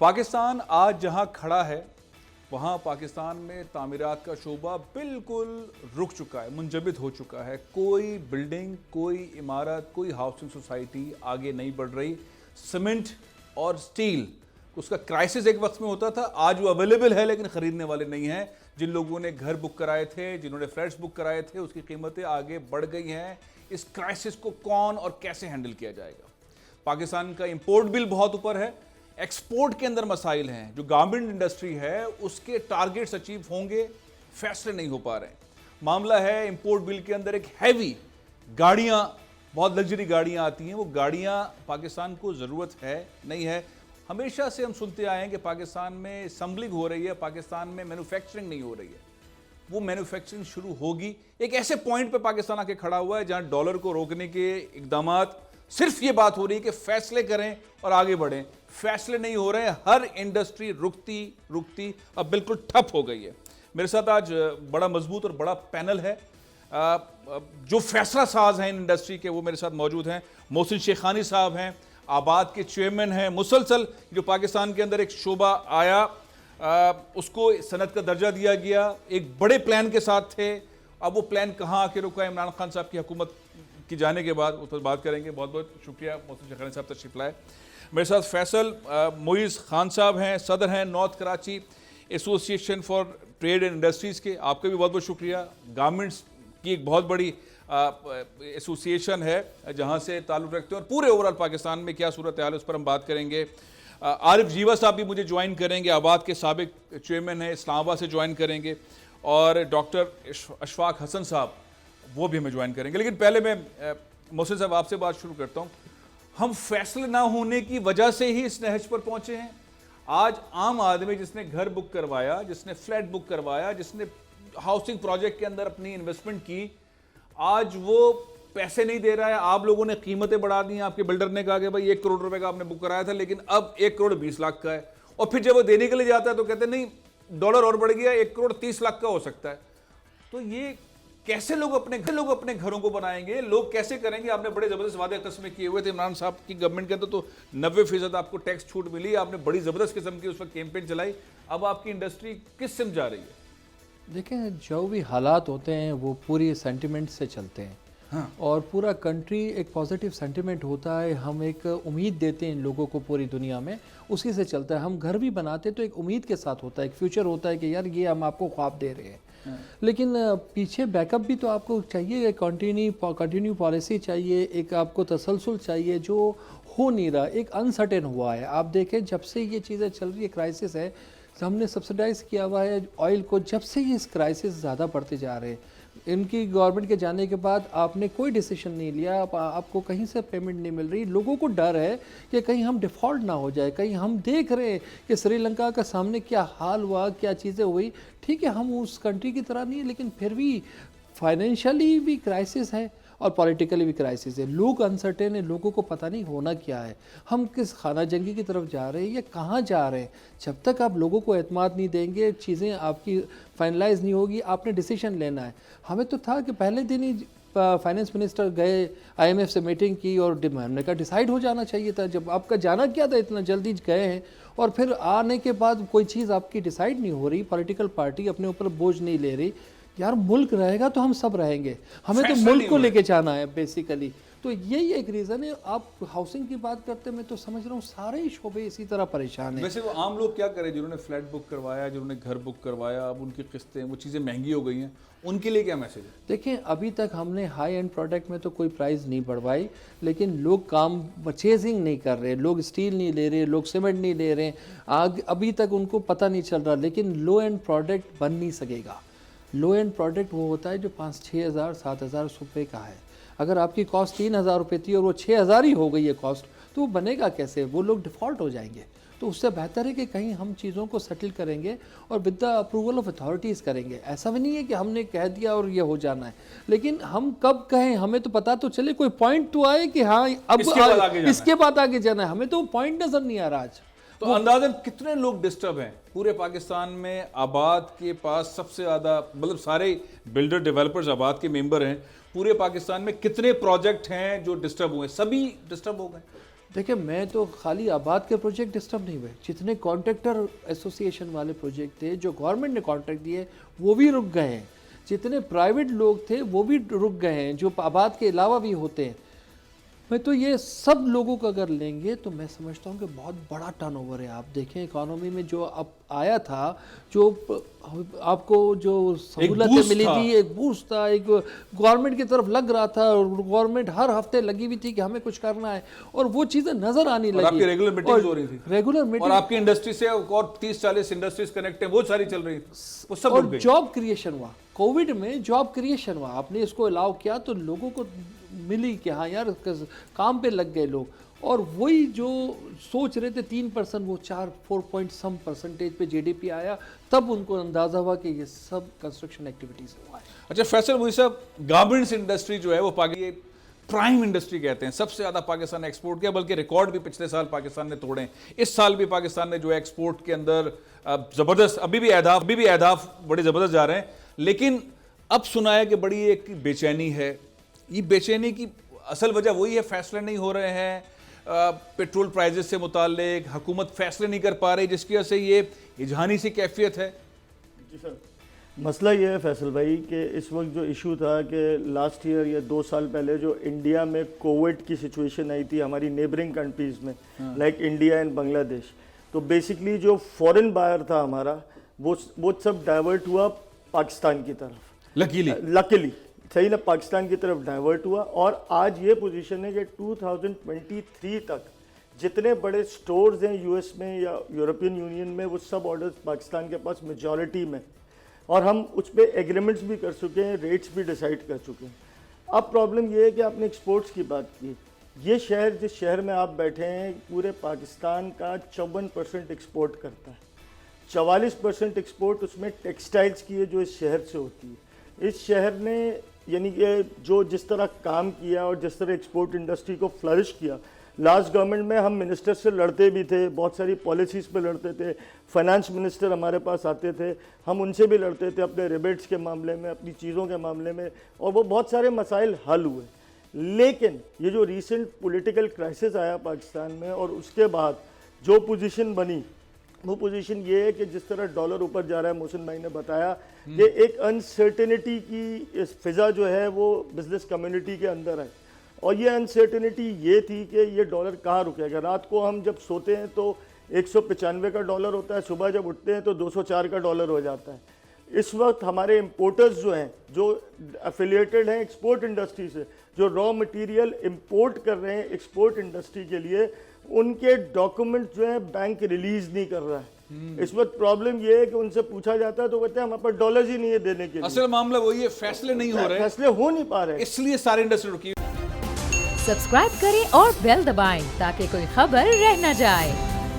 پاکستان آج جہاں کھڑا ہے وہاں پاکستان میں تعمیرات کا شعبہ بالکل رک چکا ہے، منجمد ہو چکا ہے۔ کوئی بلڈنگ، کوئی عمارت، کوئی ہاؤسنگ سوسائٹی آگے نہیں بڑھ رہی۔ سیمنٹ اور سٹیل اس کا کرائسس ایک وقت میں ہوتا تھا، آج وہ اویلیبل ہے لیکن خریدنے والے نہیں ہیں۔ جن لوگوں نے گھر بک کرائے تھے، جنہوں نے فلیٹس بک کرائے تھے، اس کی قیمتیں آگے بڑھ گئی ہیں۔ اس کرائسس کو کون اور کیسے ہینڈل کیا جائے گا؟ پاکستان کا امپورٹ بل بہت اوپر ہے، ایکسپورٹ کے اندر مسائل ہیں، جو گارمنٹ انڈسٹری ہے اس کے ٹارگیٹس اچیو ہوں گے، فیصلے نہیں ہو پا رہے ہیں۔ معاملہ ہے امپورٹ بل کے اندر ایک ہیوی گاڑیاں، بہت لگژری گاڑیاں آتی ہیں، وہ گاڑیاں پاکستان کو ضرورت ہے نہیں ہے۔ ہمیشہ سے ہم سنتے آئے ہیں کہ پاکستان میں اسمبلنگ ہو رہی ہے، پاکستان میں مینوفیکچرنگ نہیں ہو رہی ہے۔ وہ مینوفیکچرنگ شروع ہوگی۔ ایک ایسے پوائنٹ پہ پاکستان آ کے کھڑا ہوا ہے جہاں ڈالر کو روکنے کے اقدامات، صرف یہ بات ہو رہی ہے کہ فیصلے کریں اور آگے بڑھیں۔ فیصلے نہیں ہو رہے ہیں، ہر انڈسٹری رکتی اب بالکل ٹھپ ہو گئی ہے۔ میرے ساتھ آج بڑا مضبوط اور بڑا پینل ہے۔ جو فیصلہ ساز ہیں انڈسٹری کے وہ میرے ساتھ موجود ہیں۔ محسن شیخانی صاحب ہیں، آباد کے چیئرمین ہیں۔ مسلسل جو پاکستان کے اندر ایک شعبہ آیا، اس کو صنعت کا درجہ دیا گیا، ایک بڑے پلان کے ساتھ تھے، اب وہ پلان کہاں آ کے رکا ہے؟ عمران خان صاحب کی حکومت کی جانے کے بعد اس پر بات کریں گے۔ بہت بہت شکریہ محسن شیخانی صاحب تشریف لائے۔ میرے ساتھ فیصل معیز خان صاحب ہیں، صدر ہیں نارتھ کراچی ایسوسی ایشن فار ٹریڈ اینڈ انڈسٹریز کے، آپ کا بھی بہت بہت شکریہ۔ گارمنٹس کی ایک بہت بڑی ایسوسی ایشن ہے جہاں سے تعلق رکھتے ہیں، اور پورے اوورال پاکستان میں کیا صورتحال ہے اس پر ہم بات کریں گے۔ عارف جیوا صاحب بھی مجھے جوائن کریں گے، آباد کے سابق چیئرمین ہیں، اسلام آباد سے جوائن کریں گے، اور ڈاکٹر اشفاق حسن صاحب وہ بھی ہمیں جوائن کریں گے۔ لیکن پہلے میں محسن صاحب آپ سے بات شروع کرتا ہوں۔ ہم فیصلے نہ ہونے کی وجہ سے ہی اس نہج پر پہنچے ہیں۔ آج عام آدمی جس نے گھر بک کروایا، جس نے فلیٹ بک کروایا، جس نے ہاؤسنگ پروجیکٹ کے اندر اپنی انویسٹمنٹ کی، آج وہ پیسے نہیں دے رہا ہے۔ آپ لوگوں نے قیمتیں بڑھا دی ہیں، آپ کے بلڈر نے کہا کہ بھائی 1 کروڑ روپے کا آپ نے بک کرایا تھا لیکن اب 1 کروڑ 20 لاکھ کا ہے، اور پھر جب وہ دینے کے لیے جاتا ہے تو کہتے ہیں نہیں ڈالر اور بڑھ گیا، 1 کروڑ 30 لاکھ کا ہو سکتا ہے۔ تو یہ کیسے لوگ اپنے گھروں کو بنائیں گے؟ لوگ کیسے کریں گے؟ آپ نے بڑے زبردست وعدے قسمیں کیے ہوئے تھے، عمران صاحب کی گورنمنٹ کے اندر تو 90% آپ کو ٹیکس چھوٹ ملی، آپ نے بڑی زبردست قسم کی اس وقت کیمپین چلائی۔ اب آپ کی انڈسٹری کس سمت جا رہی ہے؟ دیکھیں، جو بھی حالات ہوتے ہیں وہ پوری سینٹیمنٹ سے چلتے ہیں، اور پورا کنٹری ایک پازیٹیو سینٹیمنٹ ہوتا ہے۔ ہم ایک امید دیتے ہیں ان لوگوں کو پوری دنیا میں، اسی سے چلتا ہے۔ ہم گھر بھی بناتے تو ایک امید کے ساتھ ہوتا ہے، ایک فیوچر ہوتا ہے کہ یار یہ ہم آپ کو خواب دے رہے ہیں، لیکن پیچھے بیک اپ بھی تو آپ کو چاہیے، کنٹینیو پالیسی چاہیے، ایک آپ کو تسلسل چاہیے، جو ہو نہیں رہا، ایک انسرٹن ہوا ہے۔ آپ دیکھیں جب سے یہ چیزیں چل رہی ہے، کرائسس ہے، ہم نے سبسڈائز کیا ہوا ہے آئل کو، جب سے یہ کرائسس زیادہ بڑھتے جا رہے ہیں۔ ان کی گورنمنٹ کے جانے کے بعد آپ نے کوئی ڈیسیشن نہیں لیا، آپ کو کہیں سے پیمنٹ نہیں مل رہی۔ لوگوں کو ڈر ہے کہ کہیں ہم ڈیفالٹ نہ ہو جائے، کہیں ہم دیکھ رہے ہیں کہ سری لنکا کا سامنے کیا حال ہوا، کیا چیزیں ہوئی۔ ٹھیک ہے ہم اس کنٹری کی طرح نہیں ہیں، لیکن پھر بھی فائنینشلی بھی کرائسس ہے اور پولیٹیکلی بھی کرائسس ہے۔ لوگ انسرٹین ہیں، لوگوں کو پتہ نہیں ہونا کیا ہے، ہم کس خانہ جنگی کی طرف جا رہے ہیں یا کہاں جا رہے ہیں۔ جب تک آپ لوگوں کو اعتماد نہیں دیں گے، چیزیں آپ کی فائنلائز نہیں ہوگی، آپ نے ڈیسیشن لینا ہے۔ ہمیں تو تھا کہ پہلے دن ہی فائنینس منسٹر گئے، IMF سے میٹنگ کی، اور ہم نے کہا ڈیسائیڈ ہو جانا چاہیے تھا۔ جب آپ کا جانا کیا تھا، اتنا جلدی گئے ہیں، اور پھر آنے کے بعد کوئی چیز آپ کی ڈیسائیڈ نہیں ہو رہی، پولیٹیکل پارٹی اپنے اوپر بوجھ نہیں لے رہی۔ یار ملک رہے گا تو ہم سب رہیں گے، ہمیں تو ملک کو لے کے جانا ہے بیسیکلی۔ تو یہی ایک ریزن ہے۔ آپ ہاؤسنگ کی بات کرتے میں تو سمجھ رہا ہوں سارے ہی شعبے اسی طرح پریشان ہیں۔ ویسے وہ عام لوگ کیا کریں جنہوں نے فلیٹ بک کروایا، جنہوں نے گھر بک کروایا، اب ان کی قسطیں، وہ چیزیں مہنگی ہو گئی ہیں، ان کے لیے کیا میسج ہے؟ دیکھیں ابھی تک ہم نے ہائی اینڈ پروڈکٹ میں تو کوئی پرائز نہیں بڑھوائی، لیکن لوگ کام پرچیزنگ نہیں کر رہے، لوگ اسٹیل نہیں لے رہے، لوگ سیمنٹ نہیں لے رہے، ابھی تک ان کو پتہ نہیں چل رہا۔ لیکن لو اینڈ پروڈکٹ بن نہیں سکے گا۔ لو اینڈ پروڈکٹ وہ ہوتا ہے جو 5-6 ہزار 7 ہزار روپے کا ہے۔ اگر آپ کی کاسٹ 3 ہزار روپے تھی اور وہ 6 ہزار ہی ہو گئی ہے کاسٹ، تو وہ بنے گا کیسے؟ وہ لوگ ڈیفالٹ ہو جائیں گے۔ تو اس سے بہتر ہے کہ کہیں ہم چیزوں کو سیٹل کریں گے اور with the approval of authorities کریں گے۔ ایسا بھی نہیں ہے کہ ہم نے کہہ دیا اور یہ ہو جانا ہے، لیکن ہم کب کہیں ہمیں تو پتہ تو چلے، کوئی پوائنٹ تو آئے کہ ہاں اب اس کے بعد آگے جانا ہے۔ ہمیں تو پوائنٹ نظر نہیں آ رہا آج۔ تو اندازاً کتنے لوگ ڈسٹرب ہیں پورے پاکستان میں؟ آباد کے پاس سب سے زیادہ، مطلب سارے بلڈر ڈیولپرز آباد کے ممبر ہیں، پورے پاکستان میں کتنے پروجیکٹ ہیں جو ڈسٹرب ہوئے؟ سبھی ڈسٹرب ہو گئے؟ دیکھیں میں تو خالی آباد کے پروجیکٹ ڈسٹرب نہیں ہوئے, جتنے کانٹریکٹر ایسوسیشن والے پروجیکٹ تھے جو گورنمنٹ نے کانٹریکٹ دیے وہ بھی رک گئے ہیں, جتنے پرائیویٹ لوگ تھے وہ بھی رک گئے ہیں جو آباد کے علاوہ بھی ہوتے ہیں. میں تو یہ سب لوگوں کو اگر لیں گے تو میں سمجھتا ہوں کہ بہت بڑا ٹرن اوور ہے. آپ دیکھیں اکانومی میں جو اب آیا تھا, جو آپ کو جو سہولتیں ملی تھی, ایک بوسٹ تھا, ایک گورنمنٹ کی طرف لگ رہا تھا, اور گورنمنٹ ہر ہفتے لگی ہوئی تھی کہ ہمیں کچھ کرنا ہے, اور وہ چیزیں نظر آنے لگی. آپ کی ریگولر میٹنگز ہو رہی تھی, ریگولر میٹنگ, اور آپ کی انڈسٹری سے اور 30-40 انڈسٹریز کنیکٹ ہیں وہ ساری چل رہی تھی, وہ سب اور جاب کریشن ہوا. کووڈ میں جاب کریشن ہوا, آپ نے اس کو الاؤ کیا تو لوگوں کو ملی کہ ہاں یار کام پہ لگ گئے لوگ, اور وہی جو سوچ رہے تھے 3% وہ 4.some% پہ جی ڈی پی آیا, تب ان کو اندازہ ہوا کہ یہ سب کنسٹرکشن ایکٹیویٹیز ہوا ہے. اچھا فیصل موئی صاحب, گارمنٹس انڈسٹری جو ہے وہ پرائم انڈسٹری کہتے ہیں, سب سے زیادہ پاکستان نے ایکسپورٹ کیا, بلکہ ریکارڈ بھی پچھلے سال پاکستان نے توڑے ہیں. اس سال بھی پاکستان نے جو ہے ایکسپورٹ کے اندر زبردست, ابھی بھی اہداف بڑے زبردست جا رہے ہیں, لیکن اب سنا ہے کہ بڑی ایک بے چینی ہے. یہ بے چینی کی اصل وجہ وہی ہے, فیصلے نہیں ہو رہے ہیں پیٹرول پرائزز سے متعلق, حکومت فیصلے نہیں کر پا رہی, جس کی وجہ سے یہ اجہانی سی کیفیت ہے. جی سر, مسئلہ یہ ہے فیصل بھائی کہ اس وقت جو ایشو تھا کہ لاسٹ ایئر یا 2 سال پہلے جو انڈیا میں کووڈ کی سچویشن آئی تھی ہماری نیبرنگ کنٹریز میں, لائک انڈیا اینڈ بنگلہ دیش, تو بیسکلی جو فورن بائر تھا ہمارا وہ سب ڈائیورٹ ہوا پاکستان کی طرف, لکیلی صحیح نا, پاکستان کی طرف ڈائیورٹ ہوا. اور آج یہ پوزیشن ہے کہ 2023 تک جتنے بڑے سٹورز ہیں یو ایس میں یا یورپین یونین میں, وہ سب آرڈرز پاکستان کے پاس میجورٹی میں, اور ہم اس پہ ایگریمنٹس بھی کر چکے ہیں, ریٹس بھی ڈیسائیڈ کر چکے ہیں. اب پرابلم یہ ہے کہ آپ نے ایکسپورٹس کی بات کی, یہ شہر جس شہر میں آپ بیٹھے ہیں پورے پاکستان کا 54% ایکسپورٹ کرتا ہے, 44% ایکسپورٹ اس میں ٹیکسٹائلز کی ہے جو اس شہر سے ہوتی ہے. اس شہر نے یعنی کہ جو جس طرح کام کیا اور جس طرح ایکسپورٹ انڈسٹری کو فلرش کیا, لاسٹ گورنمنٹ میں ہم منسٹر سے لڑتے بھی تھے, بہت ساری پالیسیز پہ لڑتے تھے, فائنانس منسٹر ہمارے پاس آتے تھے, ہم ان سے بھی لڑتے تھے اپنے ریبیٹس کے معاملے میں, اپنی چیزوں کے معاملے میں, اور وہ بہت سارے مسائل حل ہوئے. لیکن یہ جو ریسنٹ پولیٹیکل کرائسس آیا پاکستان میں, اور اس کے بعد جو پوزیشن بنی, وہ پوزیشن یہ ہے کہ جس طرح ڈالر اوپر جا رہا ہے, محسن بھائی نے بتایا کہ ایک انسرٹینٹی کی فضا جو ہے وہ بزنس کمیونٹی کے اندر ہے, اور یہ انسرٹینٹی یہ تھی کہ یہ ڈالر کہاں رکے گا. رات کو ہم جب سوتے ہیں تو 195 کا ڈالر ہوتا ہے, صبح جب اٹھتے ہیں تو 204 کا ڈالر ہو جاتا ہے. اس وقت ہمارے امپورٹرز جو ہیں, جو افیلیٹڈ ہیں ایکسپورٹ انڈسٹری سے, جو را مٹیریل امپورٹ کر رہے ہیں ایکسپورٹ انڈسٹری کے لیے, ان کے ڈاکومنٹ جو ہیں بینک ریلیز نہیں کر رہا ہے. اس وقت پرابلم یہ ہے کہ ان سے پوچھا جاتا ہے تو کہتے ہیں ہمارے پاس ڈالرز ہی نہیں ہے دینے کے لیے. اصل معاملہ وہی ہے, فیصلے نہیں ہو رہے, فیصلے ہو نہیں پا رہے, اس لیے ساری انڈسٹری رکی. سبسکرائب کریں اور بیل دبائیں تاکہ کوئی خبر رہ نہ جائے.